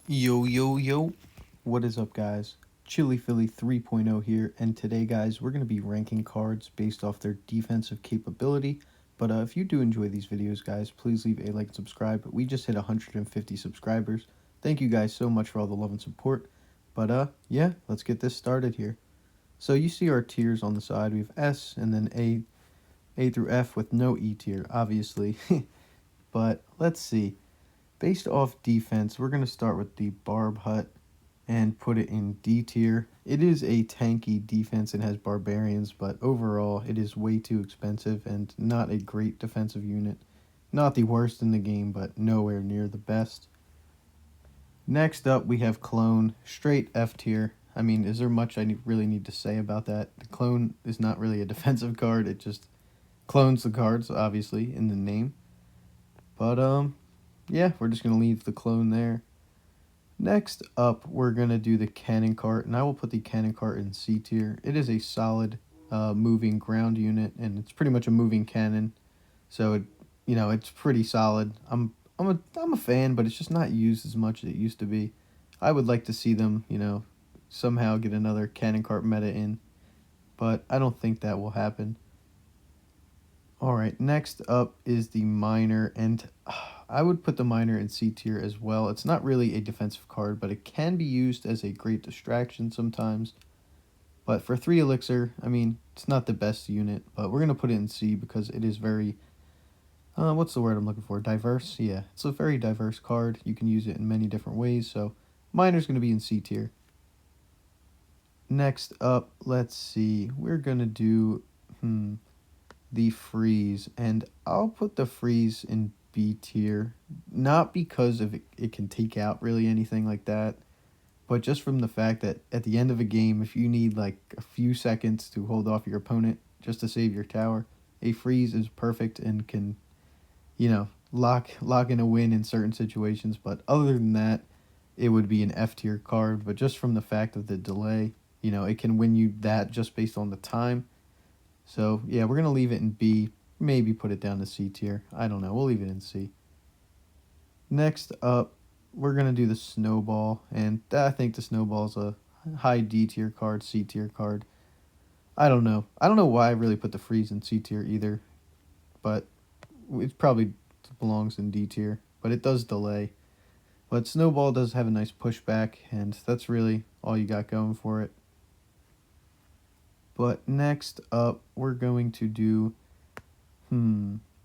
Yo, yo, yo. What is up, guys? Chili Philly 3.0 here, and today, guys, we're going to be ranking cards based off their defensive capability. But if you do enjoy these videos, guys, please leave a like and subscribe. We just hit 150 subscribers. Thank you guys so much for all the love and support. But yeah, let's get this started here. So you see our tiers on the side. We have S and then A through F with no E tier, obviously. But let's see. Based off defense, we're going to start with the Barb Hut and put it in D tier. It is a tanky defense and has barbarians, but overall it is way too expensive and not a great defensive unit. Not the worst in the game, but nowhere near the best. Next up, we have Clone, straight F tier. I mean, is there much I really need to say about that? The Clone is not really a defensive card, it just clones the cards, obviously, in the name. But, yeah, we're just going to leave the Clone there. Next up, we're going to do the cannon cart, and I will put the cannon cart in C tier. It is a solid moving ground unit, and it's pretty much a moving cannon, so it's pretty solid. I'm a fan, but it's just not used as much as it used to be. I would like to see them, somehow get another cannon cart meta in, but I don't think that will happen. Alright, next up is the miner, and I would put the miner in C tier as well. It's not really a defensive card, but it can be used as a great distraction sometimes. But for 3 elixir, I mean, it's not the best unit, but we're going to put it in C because it is very, what's the word I'm looking for? Diverse? Yeah, it's a very diverse card. You can use it in many different ways, so miner's going to be in C tier. Next up, let's see, we're going to do, the freeze, and I'll put the freeze in B tier, not because of it can take out really anything like that, but just from the fact that at the end of a game, if you need like a few seconds to hold off your opponent just to save your tower, a freeze is perfect and can, lock in a win in certain situations. But other than that, it would be an F tier card. But just from the fact of the delay, it can win you that just based on the time. So, yeah, we're going to leave it in B. Maybe put it down to C tier. I don't know. We'll leave it in C. Next up, we're going to do the Snowball. And I think the Snowball's a high D tier card, C tier card. I don't know. I don't know why I really put the Freeze in C tier either. But it probably belongs in D tier. But it does delay. But Snowball does have a nice pushback. And that's really all you got going for it. But next up, we're going to do,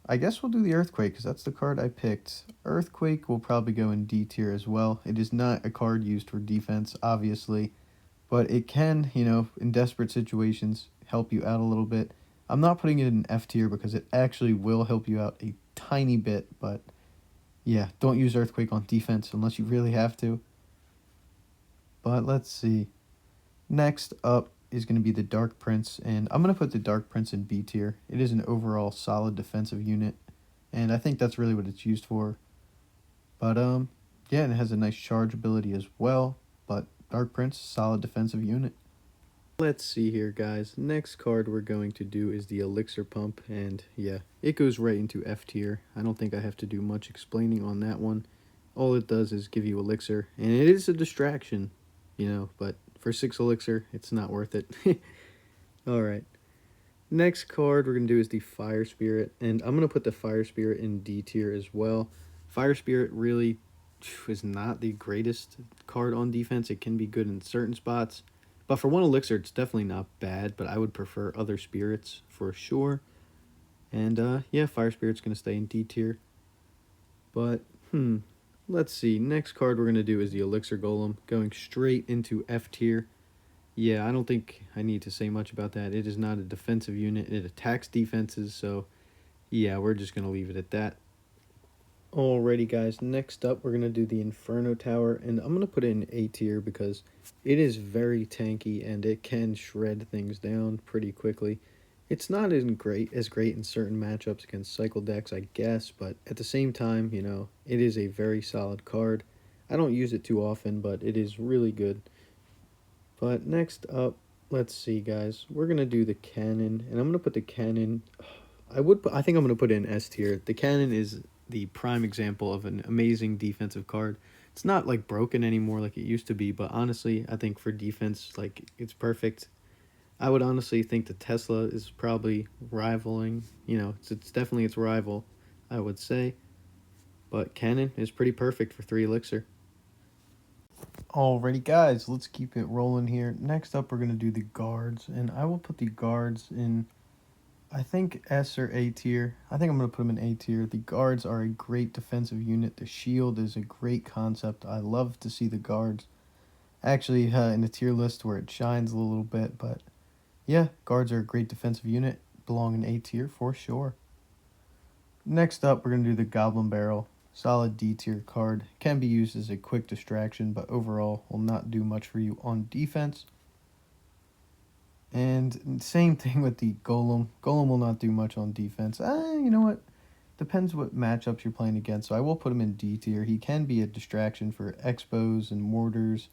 I guess we'll do the Earthquake, because that's the card I picked. Earthquake will probably go in D tier as well. It is not a card used for defense, obviously, but it can, in desperate situations, help you out a little bit. I'm not putting it in F tier because it actually will help you out a tiny bit, but yeah, don't use Earthquake on defense unless you really have to. But let's see. Next up is going to be the Dark Prince, and I'm going to put the Dark Prince in B tier. It is an overall solid defensive unit, and I think that's really what it's used for. But, yeah, and it has a nice charge ability as well, but Dark Prince, solid defensive unit. Let's see here, guys. Next card we're going to do is the Elixir Pump, and yeah, it goes right into F tier. I don't think I have to do much explaining on that one. All it does is give you Elixir, and it is a distraction, but for 6 elixir, it's not worth it. Alright. Next card we're going to do is the Fire Spirit, and I'm going to put the Fire Spirit in D tier as well. Fire Spirit really is not the greatest card on defense. It can be good in certain spots, but for 1 elixir, it's definitely not bad, but I would prefer other spirits for sure. And, yeah, Fire Spirit's going to stay in D tier. But, let's see. Next card we're going to do is the Elixir Golem, going straight into F tier. Yeah, I don't think I need to say much about that. It is not a defensive unit. It attacks defenses, so yeah, we're just going to leave it at that. Alrighty, guys. Next up, we're going to do the Inferno Tower, and I'm going to put it in A tier because it is very tanky and it can shred things down pretty quickly. It's not as great in certain matchups against cycle decks, I guess, but at the same time, it is a very solid card. I don't use it too often, but it is really good. But next up, let's see, guys. We're going to do the cannon, and I'm going to put the cannon, I think I'm going to put it in S tier. The cannon is the prime example of an amazing defensive card. It's not like broken anymore like it used to be, but honestly, I think for defense, like it's perfect. I would honestly think the Tesla is probably rivaling. It's definitely its rival, I would say. But Cannon is pretty perfect for 3 Elixir. Alrighty, guys, let's keep it rolling here. Next up, we're going to do the guards, and I will put the guards in, I think, S or A tier. I think I'm going to put them in A tier. The guards are a great defensive unit. The shield is a great concept. I love to see the guards actually in a tier list where it shines a little bit, but yeah, guards are a great defensive unit. Belong in A tier for sure. Next up, we're going to do the Goblin Barrel. Solid D tier card. Can be used as a quick distraction, but overall will not do much for you on defense. And same thing with the Golem. Golem will not do much on defense. You know what? Depends what matchups you're playing against. So I will put him in D tier. He can be a distraction for Expos and Mortars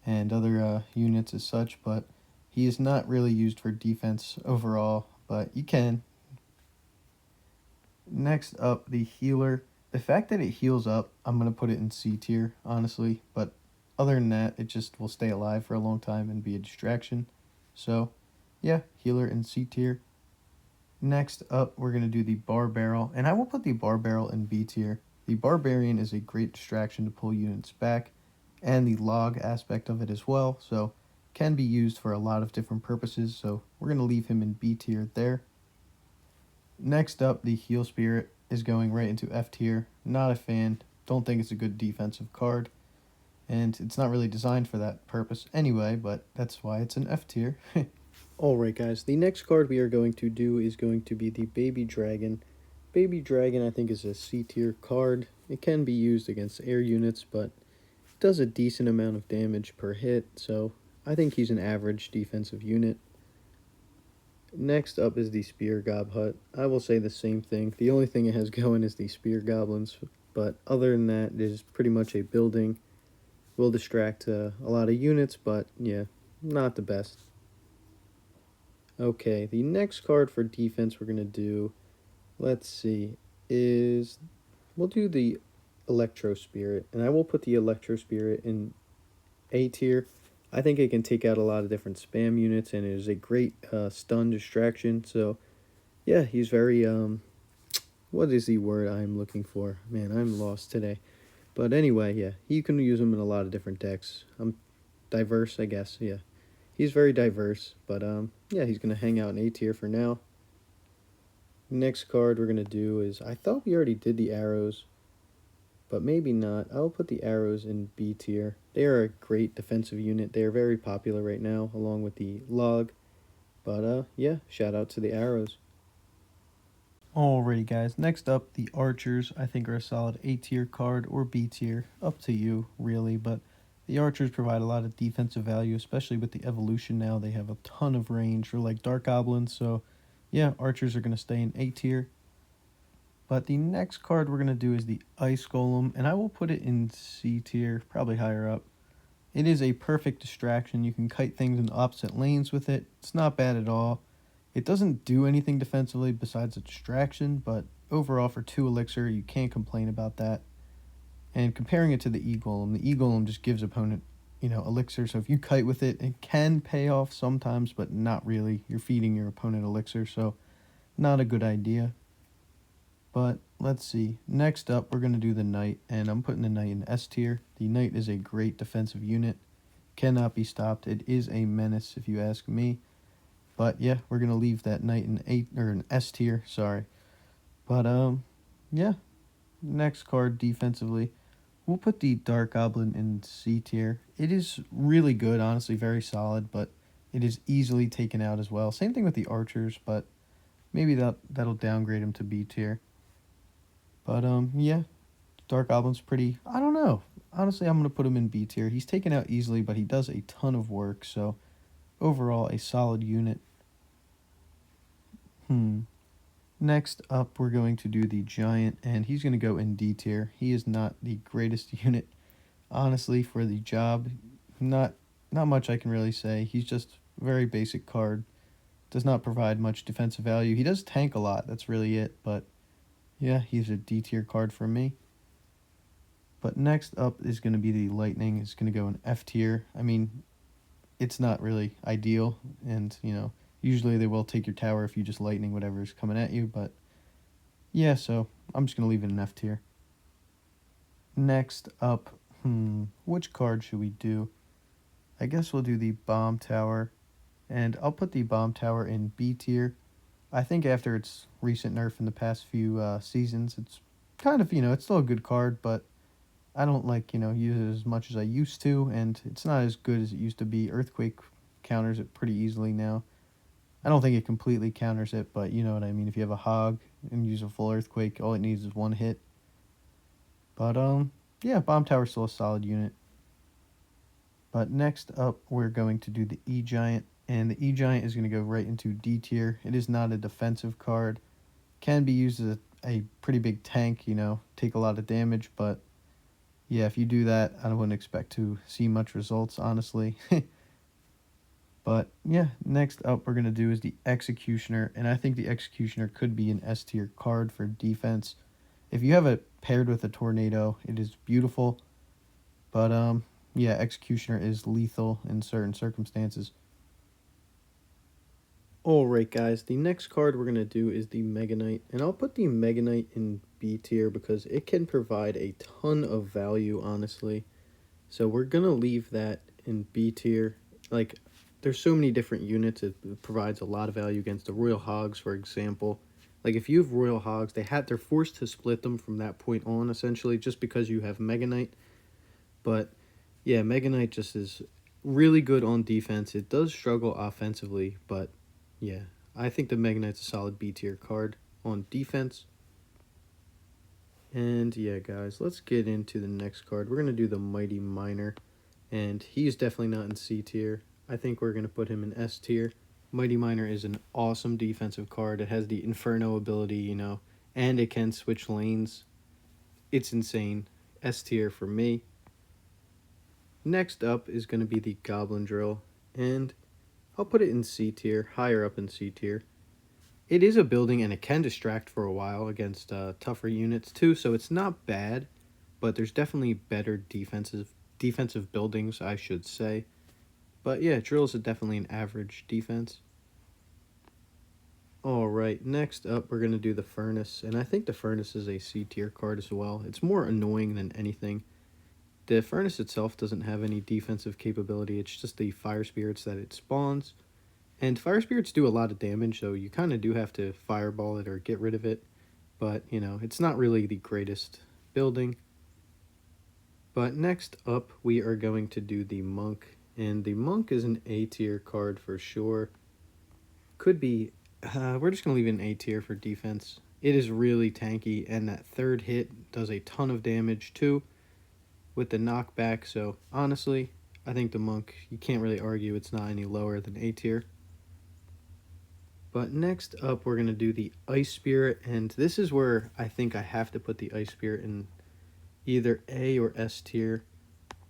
and other units as such, but he is not really used for defense overall, but you can. Next up, the Healer. The fact that it heals up, I'm going to put it in C tier, honestly. But other than that, it just will stay alive for a long time and be a distraction. So, yeah, Healer in C tier. Next up, we're going to do the Bar Barrel. And I will put the Bar Barrel in B tier. The Barbarian is a great distraction to pull units back. And the log aspect of it as well. So, can be used for a lot of different purposes. So, we're going to leave him in B tier there. Next up, the Heal Spirit is going right into F tier. Not a fan. Don't think it's a good defensive card. And it's not really designed for that purpose anyway, but that's why it's an F tier. Alright guys, the next card we are going to do is going to be the Baby Dragon. Baby Dragon I think is a C tier card. It can be used against air units, but it does a decent amount of damage per hit, so I think he's an average defensive unit. Next up is the Spear Gob Hut. I will say the same thing. The only thing it has going is the Spear Goblins, but other than that, it is pretty much a building. Will distract a lot of units, but yeah, not the best. Okay, the next card for defense we're going to do, let's see, is we'll do the Electro Spirit, and I will put the Electro Spirit in A tier. I think it can take out a lot of different spam units, and it is a great stun distraction. So, yeah, he's very, what is the word I'm looking for? Man, I'm lost today. But anyway, yeah, you can use him in a lot of different decks. Diverse, I guess, yeah. He's very diverse, but, yeah, he's going to hang out in A tier for now. Next card we're going to do is, I thought we already did the arrows, but maybe not. I'll put the arrows in B tier. They are a great defensive unit. They are very popular right now, along with the log. But, yeah, shout out to the arrows. Alrighty, guys. Next up, the archers, I think, are a solid A tier card or B tier. Up to you, really. But the archers provide a lot of defensive value, especially with the evolution now. They have a ton of range. They're like dark goblins. So, yeah, archers are going to stay in A tier. But the next card we're going to do is the Ice Golem, and I will put it in C tier, probably higher up. It is a perfect distraction. You can kite things in opposite lanes with it. It's not bad at all. It doesn't do anything defensively besides a distraction, but overall for 2 Elixir, you can't complain about that. And comparing it to the E-Golem, the E-Golem just gives opponent, Elixir. So if you kite with it, it can pay off sometimes, but not really. You're feeding your opponent Elixir, so not a good idea. But let's see. Next up, we're going to do the Knight, and I'm putting the Knight in S tier. The Knight is a great defensive unit. Cannot be stopped. It is a menace, if you ask me. But yeah, we're going to leave that Knight in in S tier, sorry. But yeah. Next card defensively, we'll put the Dark Goblin in C tier. It is really good, honestly, very solid, but it is easily taken out as well. Same thing with the archers, but maybe that'll downgrade him to B tier. But, yeah, Dark Goblin's pretty, I don't know. Honestly, I'm going to put him in B tier. He's taken out easily, but he does a ton of work, so overall, a solid unit. Next up, we're going to do the Giant, and he's going to go in D tier. He is not the greatest unit, honestly, for the job. Not much I can really say. He's just a very basic card. Does not provide much defensive value. He does tank a lot, that's really it, but yeah, he's a D tier card for me. But next up is going to be the lightning. It's going to go in F tier. I mean, it's not really ideal, and usually they will take your tower if you just lightning whatever is coming at you, but yeah, so I'm just going to leave it in F tier. Next up, which card should we do? I guess we'll do the bomb tower, and I'll put the bomb tower in B tier. I think after its recent nerf in the past few seasons, it's kind of, it's still a good card, but I don't use it as much as I used to, and it's not as good as it used to be. Earthquake counters it pretty easily now. I don't think it completely counters it, but you know what I mean. If you have a hog and use a full earthquake, all it needs is one hit. But yeah, bomb tower's still a solid unit. But next up, we're going to do the E-Giant, and the E-Giant is going to go right into D tier. It is not a defensive card. Can be used as a pretty big tank, take a lot of damage, but yeah, if you do that, I wouldn't expect to see much results, honestly. But yeah, next up we're going to do is the Executioner, and I think the Executioner could be an S tier card for defense. If you have it paired with a Tornado, it is beautiful. But yeah, Executioner is lethal in certain circumstances. Alright guys, the next card we're going to do is the Mega Knight, and I'll put the Mega Knight in B tier because it can provide a ton of value, honestly. So we're going to leave that in B tier. Like, there's so many different units, it provides a lot of value against the Royal Hogs, for example. Like, if you have Royal Hogs, they're forced to split them from that point on, essentially, just because you have Mega Knight. But, yeah, Mega Knight just is really good on defense. It does struggle offensively, but, yeah, I think the Mega Knight's a solid B tier card on defense. And, yeah, guys, let's get into the next card. We're going to do the Mighty Miner, and he's definitely not in C tier. I think we're going to put him in S tier. Mighty Miner is an awesome defensive card. It has the Inferno ability, and it can switch lanes. It's insane. S tier for me. Next up is going to be the Goblin Drill, and I'll put it in C tier, higher up in C tier. It is a building, and it can distract for a while against tougher units too, so it's not bad, but there's definitely better defensive buildings, I should say. But yeah, Drill is definitely an average defense. Alright, next up we're going to do the Furnace, and I think the Furnace is a C tier card as well. It's more annoying than anything. The Furnace itself doesn't have any defensive capability, it's just the Fire Spirits that it spawns. And Fire Spirits do a lot of damage, so you kind of do have to fireball it or get rid of it. But, it's not really the greatest building. But next up, we are going to do the Monk. And the Monk is an A tier card for sure. Could be, we're just going to leave it in A tier for defense. It is really tanky, and that third hit does a ton of damage too with the knockback. So honestly, I think the Monk, you can't really argue it's not any lower than A tier. But next up, we're going to do the Ice Spirit, and this is where I think I have to put the Ice Spirit in either A or S tier.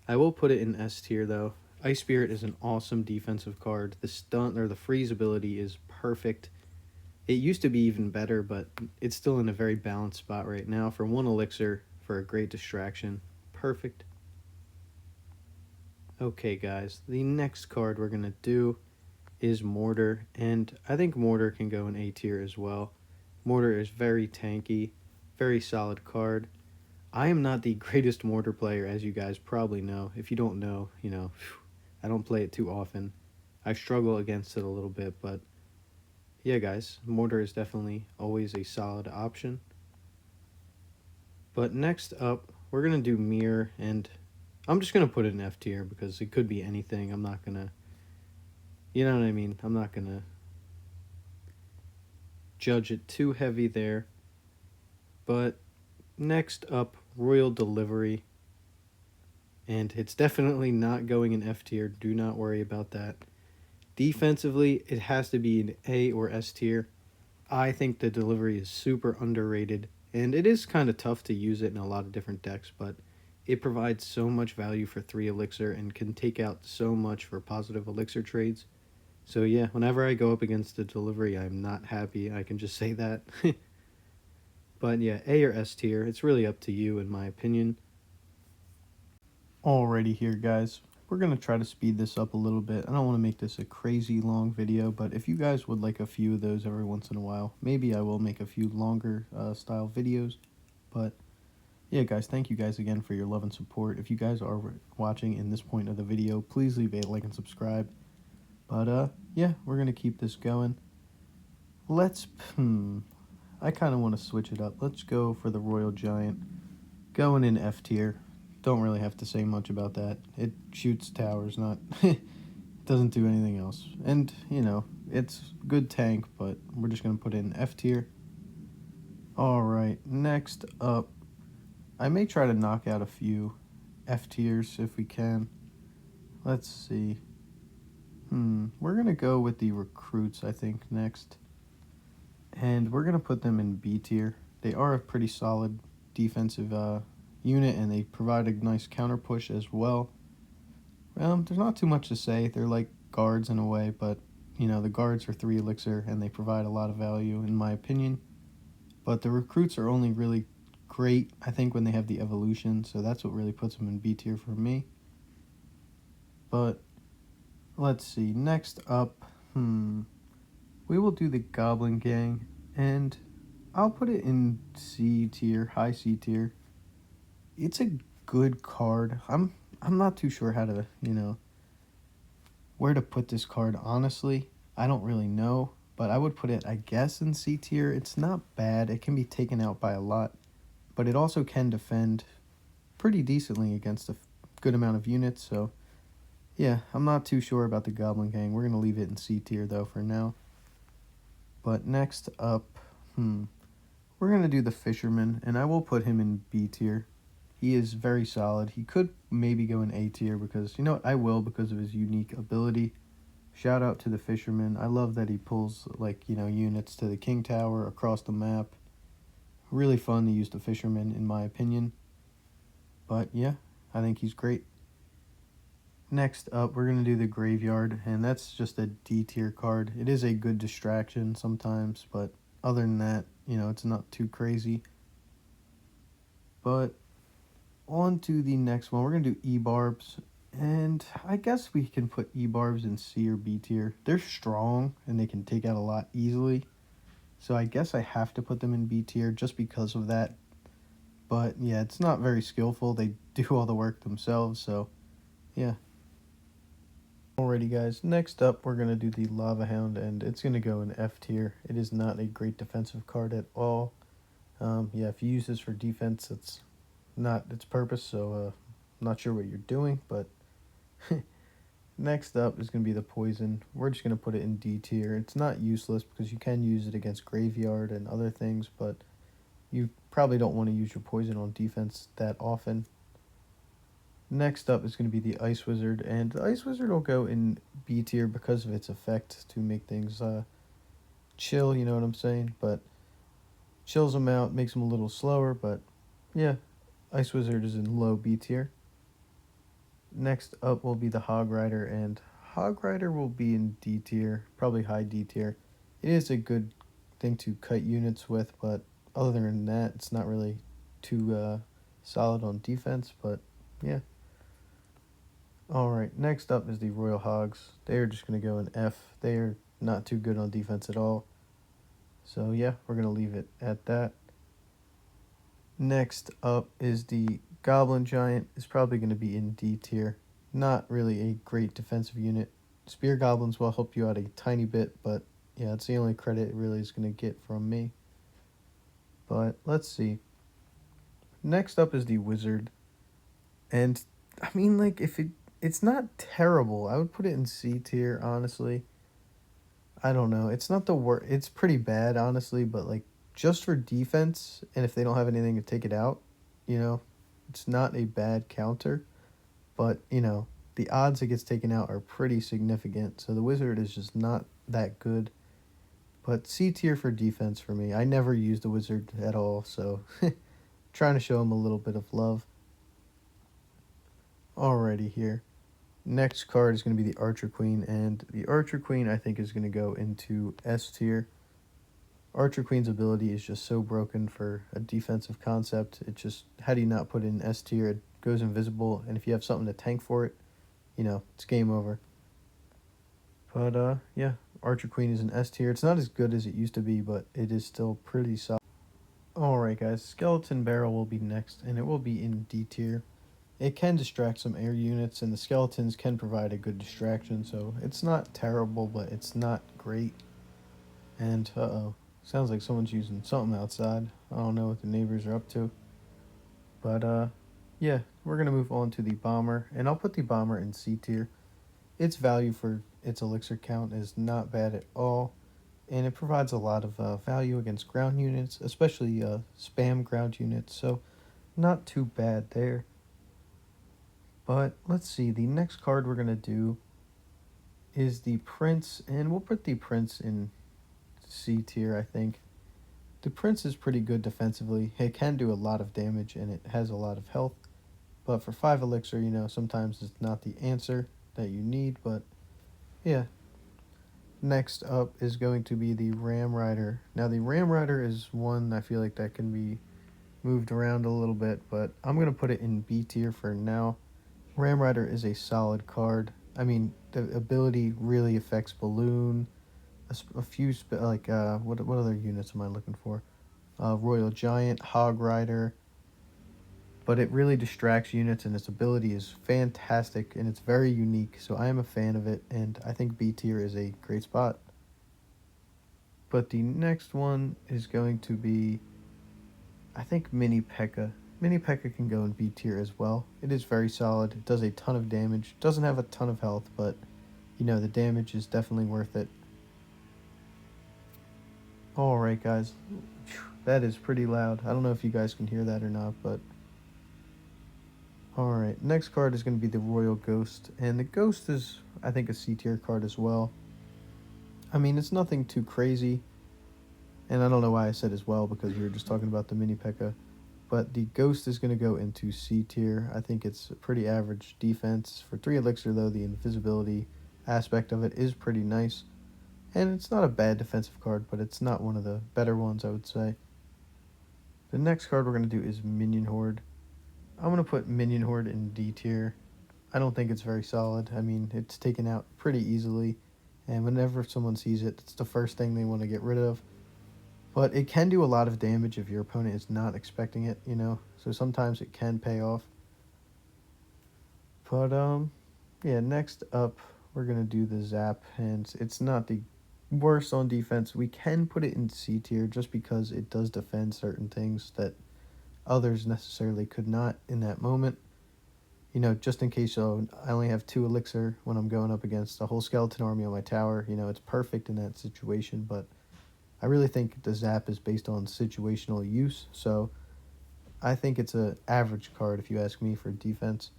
I will put it in S tier, though. Ice Spirit is an awesome defensive card. The stun or the freeze ability is perfect. It used to be even better, but it's still in a very balanced spot right now. For 1 elixir, for a great distraction. Perfect. Okay, guys, the next card we're going to do is Mortar, and I think Mortar can go in A tier as well. Mortar is very tanky, very solid card. I am not the greatest Mortar player, as you guys probably know. If you don't know, I don't play it too often. I struggle against it a little bit, but yeah, guys, Mortar is definitely always a solid option. But next up, we're going to do Mirror, and I'm just going to put it in F tier because it could be anything. I'm not going to, you know what I mean? I'm not going to judge it too heavy there. But next up, Royal Delivery. And it's definitely not going in F tier. Do not worry about that. Defensively, it has to be an A or S tier. I think the delivery is super underrated. And it is kind of tough to use it in a lot of different decks, but it provides so much value for 3 elixir and can take out so much for positive elixir trades. So yeah, whenever I go up against the delivery, I'm not happy. I can just say that. But yeah, A or S tier, it's really up to you in my opinion. Alrighty here, guys. We're going to try to speed this up a little bit. I don't want to make this a crazy long video, but if you guys would like a few of those every once in a while, maybe I will make a few longer style videos. But yeah, guys, thank you guys again for your love and support. If you guys are watching in this point of the video, please leave a like and subscribe. But yeah, we're going to keep this going. Let's, I kind of want to switch it up. Let's go for the Royal Giant. Going in F tier. Don't really have to say much about that. It shoots towers, not... it doesn't do anything else. And, you know, it's good tank, but we're just going to put it in F tier. Alright, next up, I may try to knock out a few F tiers if we can. Let's see. We're going to go with the recruits, I think, next. And we're going to put them in B tier. They are a pretty solid defensive unit, and they provide a nice counter push as well. There's not too much to say. They're like guards in a way, but, you know, the guards are 3 Elixir, and they provide a lot of value, in my opinion. But the recruits are only really great, I think, when they have the evolution, so that's what really puts them in B tier for me. But let's see. Next up, we will do the Goblin Gang, and I'll put it in C tier, high C tier. It's a good card. I'm not too sure how to, you know, where to put this card, honestly. I don't really know, but I would put it, I guess, in C tier. It's not bad. It can be taken out by a lot, but it also can defend pretty decently against a good amount of units, so yeah, I'm not too sure about the Goblin Gang. We're going to leave it in C tier, though, for now. But next up, we're going to do the Fisherman, and I will put him in B tier. He is very solid. He could maybe go in A tier because, you know what, I will because of his unique ability. Shout out to the Fisherman. I love that he pulls, like, you know, units to the King Tower across the map. Really fun to use the Fisherman, in my opinion. But yeah, I think he's great. Next up, we're going to do the Graveyard, and that's just a D tier card. It is a good distraction sometimes, but other than that, you know, it's not too crazy. But on to the next one. We're going to do E-Barbs, and I guess we can put E-Barbs in C or B tier. They're strong, and they can take out a lot easily, so I guess I have to put them in B tier just because of that. But yeah, it's not very skillful. They do all the work themselves, so yeah. Alrighty, guys, next up we're going to do the Lava Hound, and it's going to go in F tier. It is not a great defensive card at all. Yeah, if you use this for defense, it's not its purpose, so I'm not sure what you're doing, but next up is going to be the Poison. We're just going to put it in D tier. It's not useless because you can use it against Graveyard and other things, but you probably don't want to use your Poison on defense that often. Next up is going to be the Ice Wizard, and the Ice Wizard will go in B tier because of its effect to make things chill, you know what I'm saying? But chills them out, makes them a little slower, but yeah, Ice Wizard is in low B tier. Next up will be the Hog Rider, and Hog Rider will be in D tier, probably high D tier. It is a good thing to cut units with, but other than that, it's not really too solid on defense, but yeah. Alright, next up is the Royal Hogs. They are just going to go in F. They are not too good on defense at all. So yeah, we're going to leave it at that. Next up is the Goblin Giant. It's probably going to be in D tier. Not really a great defensive unit. Spear Goblins will help you out a tiny bit, but yeah, it's the only credit it really is going to get from me. But let's see. Next up is the Wizard. And I mean, like, it's not terrible. I would put it in C tier, honestly. I don't know. It's not the worst. It's pretty bad, honestly, but, like, just for defense, and if they don't have anything to take it out, you know, it's not a bad counter. But, you know, the odds it gets taken out are pretty significant, so the Wizard is just not that good. But C tier for defense for me. I never used the Wizard at all, so trying to show him a little bit of love. Alrighty here. Next card is going to be the Archer Queen, and the Archer Queen I think is going to go into S tier. Archer Queen's ability is just so broken for a defensive concept. It just, how do you not put it in S tier? It goes invisible, and if you have something to tank for it, it's game over. But yeah, Archer Queen is an S tier. It's not as good as it used to be, but it is still pretty solid. Alright guys, Skeleton Barrel will be next, and it will be in D tier. It can distract some air units, and the skeletons can provide a good distraction, so it's not terrible, but it's not great. And, uh-oh, sounds like someone's using something outside. I don't know what the neighbors are up to. But, yeah, we're going to move on to the Bomber, and I'll put the Bomber in C tier. Its value for its elixir count is not bad at all, and it provides a lot of value against ground units, especially spam ground units, so not too bad there. But let's see, the next card we're going to do is the Prince, and we'll put the Prince in C tier, I think. The Prince is pretty good defensively. It can do a lot of damage, and it has a lot of health. But for 5 elixir, sometimes it's not the answer that you need, but yeah. Next up is going to be the Ram Rider. Now, the Ram Rider is one I feel like that can be moved around a little bit, but I'm going to put it in B tier for now. Ram Rider is a solid card. I mean, the ability really affects Balloon, a few, what other units am I looking for? Royal Giant, Hog Rider, but it really distracts units, and its ability is fantastic, and it's very unique, so I am a fan of it, and I think B tier is a great spot. But the next one is going to be, I think, Mini P.E.K.K.A. Mini P.E.K.K.A can go in B tier as well. It is very solid. It does a ton of damage. Doesn't have a ton of health, but, the damage is definitely worth it. Alright, guys. That is pretty loud. I don't know if you guys can hear that or not, but... Alright, next card is going to be the Royal Ghost, and the Ghost is, I think, a C tier card as well. I mean, it's nothing too crazy, and I don't know why I said as well, because we were just talking about the Mini P.E.K.K.A, but the Ghost is going to go into C tier. I think it's a pretty average defense. For 3 elixir, though, the invisibility aspect of it is pretty nice, and it's not a bad defensive card, but it's not one of the better ones, I would say. The next card we're going to do is Minion Horde. I'm going to put Minion Horde in D tier. I don't think it's very solid. I mean, it's taken out pretty easily, and whenever someone sees it, it's the first thing they want to get rid of. But it can do a lot of damage if your opponent is not expecting it, so sometimes it can pay off. But, yeah, next up, we're going to do the Zap, and it's not the worst on defense. We can put it in C tier just because it does defend certain things that others necessarily could not in that moment. Just in case I only have 2 elixir when I'm going up against a whole skeleton army on my tower, it's perfect in that situation, but I really think the Zap is based on situational use, so I think it's an average card if you ask me for defense.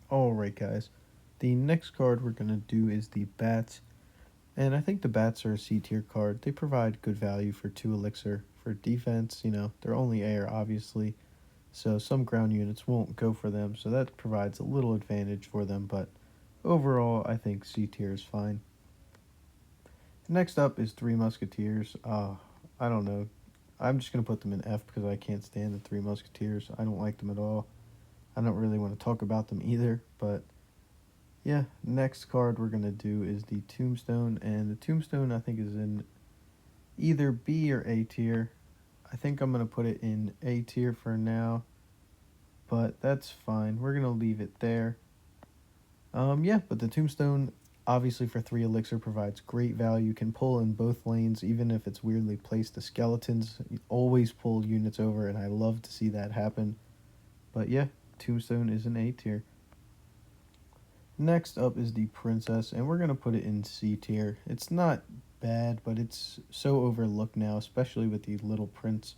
Alright guys, the next card we're going to do is the Bats, and I think the Bats are a C tier card. They provide good value for 2 elixir. For defense, they're only air, obviously, so some ground units won't go for them, so that provides a little advantage for them, but overall, I think C tier is fine. Next up is 3 Musketeers. I don't know. I'm just going to put them in F because I can't stand the 3 Musketeers. I don't like them at all. I don't really want to talk about them either, but yeah, next card we're going to do is the Tombstone, and the Tombstone I think is in either B or A tier. I think I'm going to put it in A tier for now, but that's fine. We're going to leave it there. Yeah, but the Tombstone, obviously for 3 elixir, provides great value. Can pull in both lanes, even if it's weirdly placed. The skeletons always pull units over, and I love to see that happen. But yeah, Tombstone is an A tier. Next up is the Princess, and we're going to put it in C tier. It's not bad, but it's so overlooked now, especially with the Little Prince.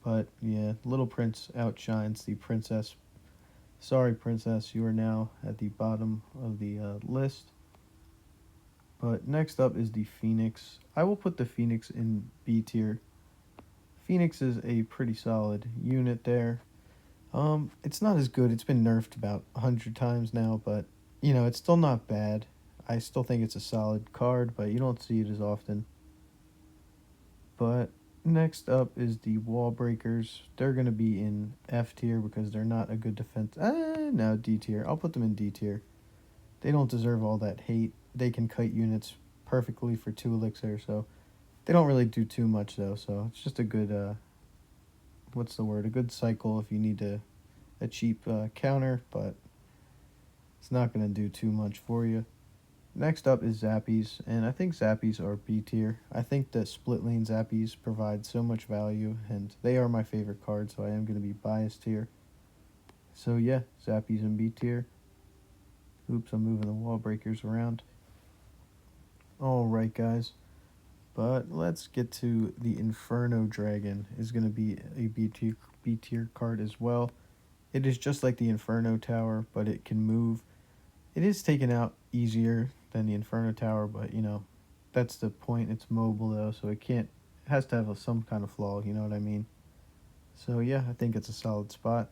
But yeah, Little Prince outshines the Princess. Sorry, Princess, you are now at the bottom of the list. But next up is the Phoenix. I will put the Phoenix in B tier. Phoenix is a pretty solid unit there. It's not as good. It's been nerfed about 100 times now, but, it's still not bad. I still think it's a solid card, but you don't see it as often. But, Next up is the Wall Breakers. They're going to be in F tier because they're not a good defense. No, D tier. I'll put them in D tier. They don't deserve all that hate. They can kite units perfectly for 2 elixir, so they don't really do too much though. So it's just a good what's the word? A good cycle if you need a cheap counter, but it's not going to do too much for you. Next up is Zappies, and I think Zappies are B tier. I think that split lane Zappies provide so much value, and they are my favorite card, so I am going to be biased here. So yeah, Zappies in B tier. Oops, I'm moving the wall breakers around. Alright guys, but let's get to the Inferno Dragon. Is going to be a B tier card as well. It is just like the Inferno Tower, but it can move. It is taken out easier than the Inferno Tower, but you know, that's the point. It's mobile though, so it has to have some kind of flaw, you know what I mean? So yeah, I think it's a solid spot.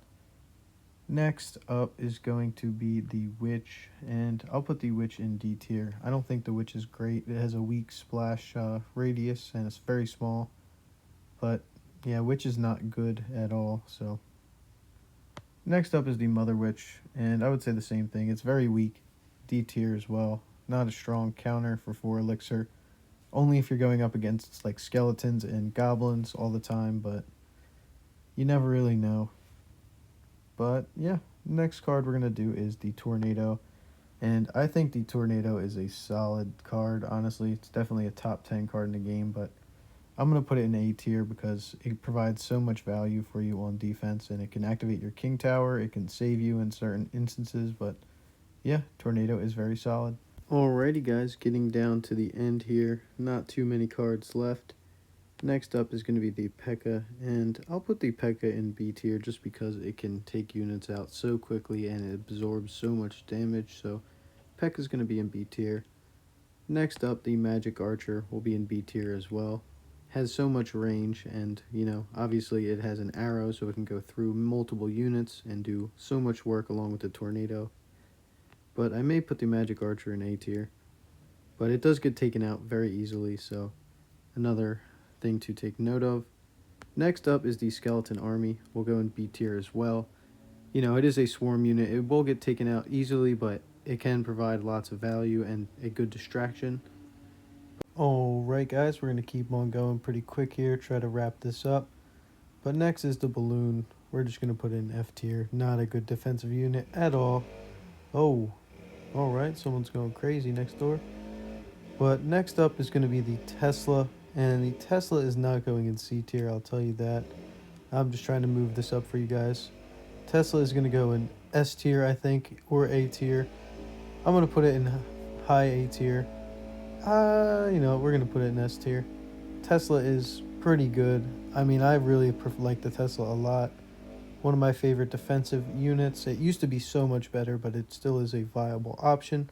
Next up is going to be the Witch, and I'll put the Witch in D tier. I don't think the Witch is great. It has a weak splash radius, and it's very small. But yeah, Witch is not good at all, so. Next up is the Mother Witch, and I would say the same thing. It's very weak. D tier as well. Not a strong counter for 4 elixir. Only if you're going up against like skeletons and goblins all the time, but you never really know. But yeah, next card we're going to do is the Tornado. And I think the Tornado is a solid card, honestly. It's definitely a top 10 card in the game, but I'm going to put it in A tier because it provides so much value for you on defense, and it can activate your King Tower. It can save you in certain instances, but yeah, Tornado is very solid. Alrighty guys, getting down to the end here. Not too many cards left. Next up is going to be the P.E.K.K.A, and I'll put the P.E.K.K.A in B tier just because it can take units out so quickly and it absorbs so much damage, so P.E.K.K.A is going to be in B tier. Next up, the Magic Archer will be in B tier as well. Has so much range, and you know, obviously it has an arrow so it can go through multiple units and do so much work along with the Tornado. But I may put the Magic Archer in A tier, but it does get taken out very easily, so another thing to take note of. Next up is the Skeleton Army. We'll go in B tier as well. You know, it is a swarm unit. It will get taken out easily, but it can provide lots of value and a good distraction. Alright guys, we're going to keep on going pretty quick here, try to wrap this up. But next is the Balloon. We're just going to put in F tier. Not a good defensive unit at all. Oh, alright, someone's going crazy next door. But next up is going to be the Tesla, and the Tesla is not going in C tier, I'll tell you that. I'm just trying to move this up for you guys. Tesla is going to go in S tier, I think, or A tier. I'm going to put it in high A tier. You know, we're going to put it in S tier. Tesla is pretty good. I mean, I really like the Tesla a lot. One of my favorite defensive units. It used to be so much better, but it still is a viable option,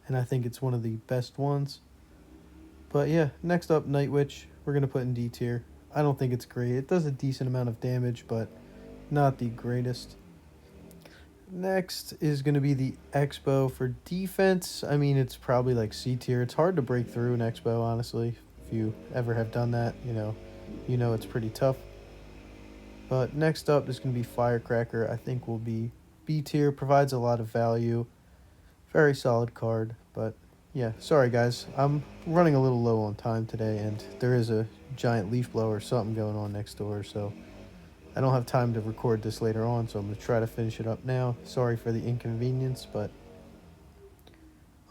and I think it's one of the best ones. But yeah, next up, Night Witch. We're going to put in D tier. I don't think it's great. It does a decent amount of damage, but not the greatest. Next is going to be the Expo for defense. I mean, it's probably like C tier. It's hard to break through an Expo, honestly. If you ever have done that, you know it's pretty tough. But next up is going to be Firecracker. I think will be B tier. Provides a lot of value. Very solid card. But yeah, sorry guys. I'm running a little low on time today, and there is a giant leaf blower or something going on next door, so I don't have time to record this later on, so I'm going to try to finish it up now. Sorry for the inconvenience, but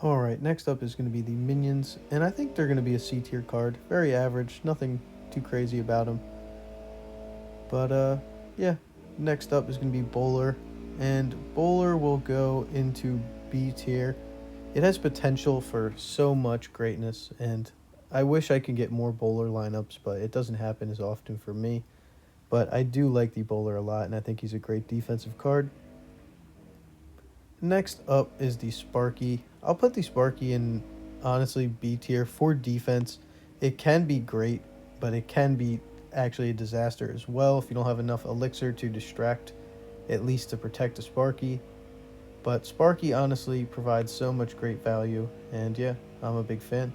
alright, next up is going to be the Minions, and I think they're going to be a C tier card. Very average, nothing too crazy about them. But yeah, next up is going to be Bowler, and Bowler will go into B tier. It has potential for so much greatness, and I wish I could get more Bowler lineups, but it doesn't happen as often for me. But I do like the Bowler a lot, and I think he's a great defensive card. Next up is the Sparky. I'll put the Sparky in, honestly, B tier for defense. It can be great, but it can be actually a disaster as well if you don't have enough elixir to distract, at least to protect a Sparky. But Sparky honestly provides so much great value, and yeah, I'm a big fan.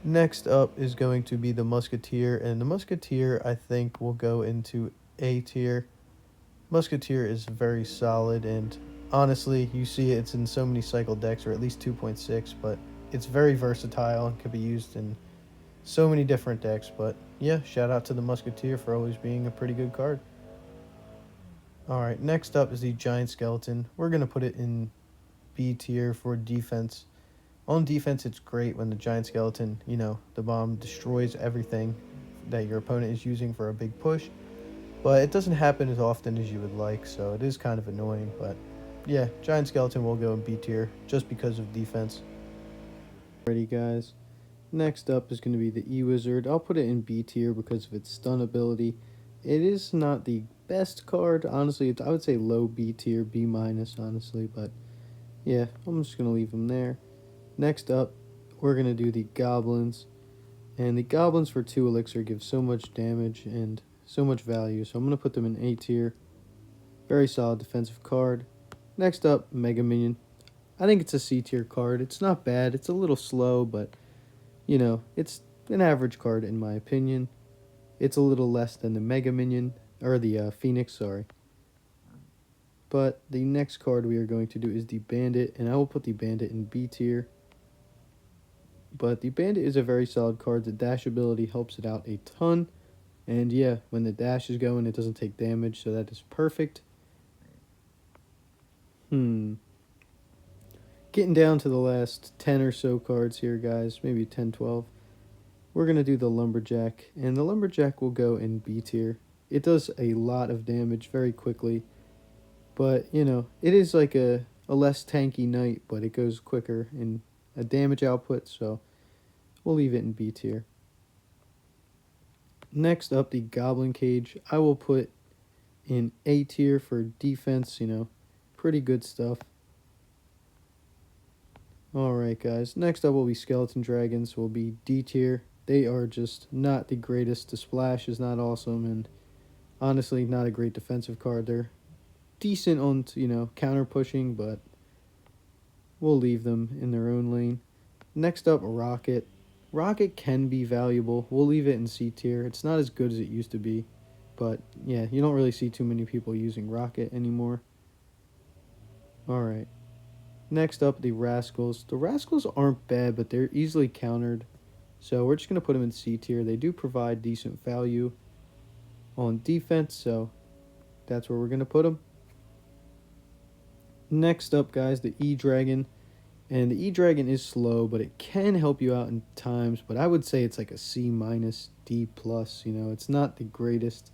Next up is going to be the Musketeer, and the Musketeer I think will go into A tier. Musketeer is very solid, and honestly, you see it's in so many cycle decks, or at least 2.6, but it's very versatile and could be used in so many different decks. But yeah, shout out to the Musketeer for always being a pretty good card. Alright, next up is the Giant Skeleton. We're going to put it in B tier for defense. On defense, it's great when the Giant Skeleton, the bomb destroys everything that your opponent is using for a big push. But it doesn't happen as often as you would like, so it is kind of annoying. But yeah, Giant Skeleton will go in B tier just because of defense. Alrighty, guys. Next up is going to be the E-Wizard. I'll put it in B tier because of its stun ability. It is not the best card, honestly. I would say low B tier, B minus, honestly. But yeah, I'm just going to leave them there. Next up, we're going to do the Goblins. And the Goblins for 2 Elixir give so much damage and so much value. So I'm going to put them in A tier. Very solid defensive card. Next up, Mega Minion. I think it's a C tier card. It's not bad. It's a little slow, but, it's an average card in my opinion. It's a little less than the Mega Minion, or the Phoenix, sorry. But the next card we are going to do is the Bandit, and I will put the Bandit in B tier. But the Bandit is a very solid card. The dash ability helps it out a ton. And yeah, when the dash is going, it doesn't take damage, so that is perfect. Getting down to the last 10 or so cards here, guys. Maybe 10, 12. We're going to do the Lumberjack. And the Lumberjack will go in B tier. It does a lot of damage very quickly. But, it is like a less tanky knight, but it goes quicker in a damage output, so we'll leave it in B tier. Next up, the Goblin Cage. I will put in A tier for defense, pretty good stuff. Alright, guys. Next up will be Skeleton Dragons, will be D tier. They are just not the greatest. The splash is not awesome, and honestly, not a great defensive card. They're decent on, counter pushing, but we'll leave them in their own lane. Next up, Rocket. Rocket can be valuable. We'll leave it in C tier. It's not as good as it used to be, but yeah, you don't really see too many people using Rocket anymore. Alright. Next up, the Rascals. The Rascals aren't bad, but they're easily countered, so we're just going to put them in C tier. They do provide decent value on defense, so that's where we're going to put them. Next up, guys, the E-Dragon. And the E-Dragon is slow, but it can help you out in times. But I would say it's like a C minus, D plus. It's not the greatest.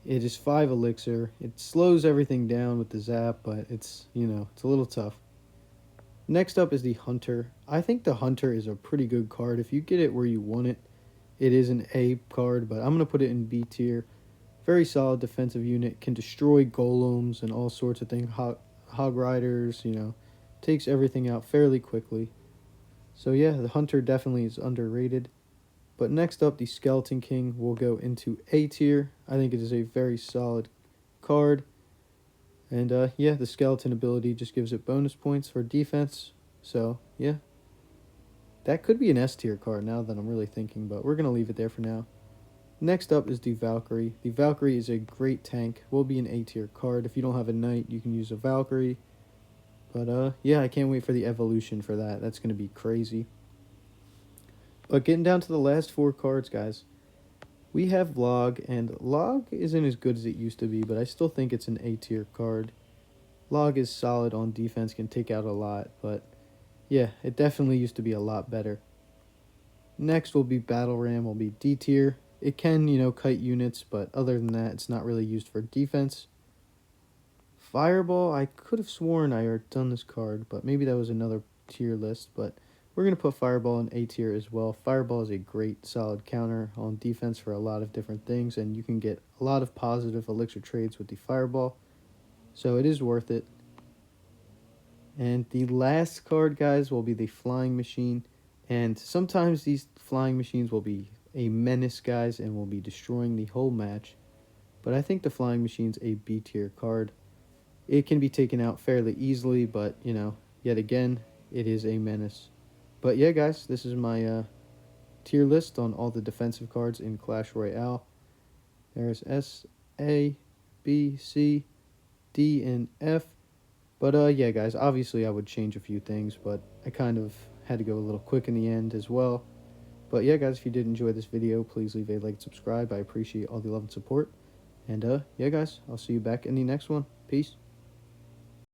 It is 5 Elixir. It slows everything down with the zap, but it's a little tough. Next up is the Hunter. I think the Hunter is a pretty good card. If you get it where you want it, it is an A card, but I'm going to put it in B tier. Very solid defensive unit. Can destroy golems and all sorts of things. Hog riders, takes everything out fairly quickly. So yeah, the Hunter definitely is underrated. But next up, the Skeleton King will go into A tier. I think it is a very solid card. And yeah, the skeleton ability just gives it bonus points for defense. So yeah, that could be an S tier card now that I'm really thinking, but we're going to leave it there for now. Next up is the Valkyrie. The Valkyrie is a great tank. Will be an A tier card. If you don't have a knight, you can use a Valkyrie. But yeah, I can't wait for the evolution for that. That's going to be crazy. But getting down to the last 4 cards, guys. We have Log, and Log isn't as good as it used to be, but I still think it's an A tier card. Log is solid on defense, can take out a lot, but yeah, it definitely used to be a lot better. Next will be Battle Ram, will be D tier. It can, kite units, but other than that, it's not really used for defense. Fireball, I could have sworn I had done this card, but maybe that was another tier list, but we're going to put Fireball in A tier as well. Fireball is a great, solid counter on defense for a lot of different things, and you can get a lot of positive Elixir trades with the Fireball, so it is worth it. And the last card, guys, will be the Flying Machine, and sometimes these Flying Machines will be a menace, guys, and will be destroying the whole match, but I think the Flying Machine's a B tier card. It can be taken out fairly easily, but, yet again, it is a menace. But yeah, guys, this is my tier list on all the defensive cards in Clash Royale. There's S, A, B, C, D, and F. But yeah, guys, obviously I would change a few things, but I kind of had to go a little quick in the end as well. But yeah, guys, if you did enjoy this video, please leave a like and subscribe. I appreciate all the love and support. And yeah, guys, I'll see you back in the next one. Peace.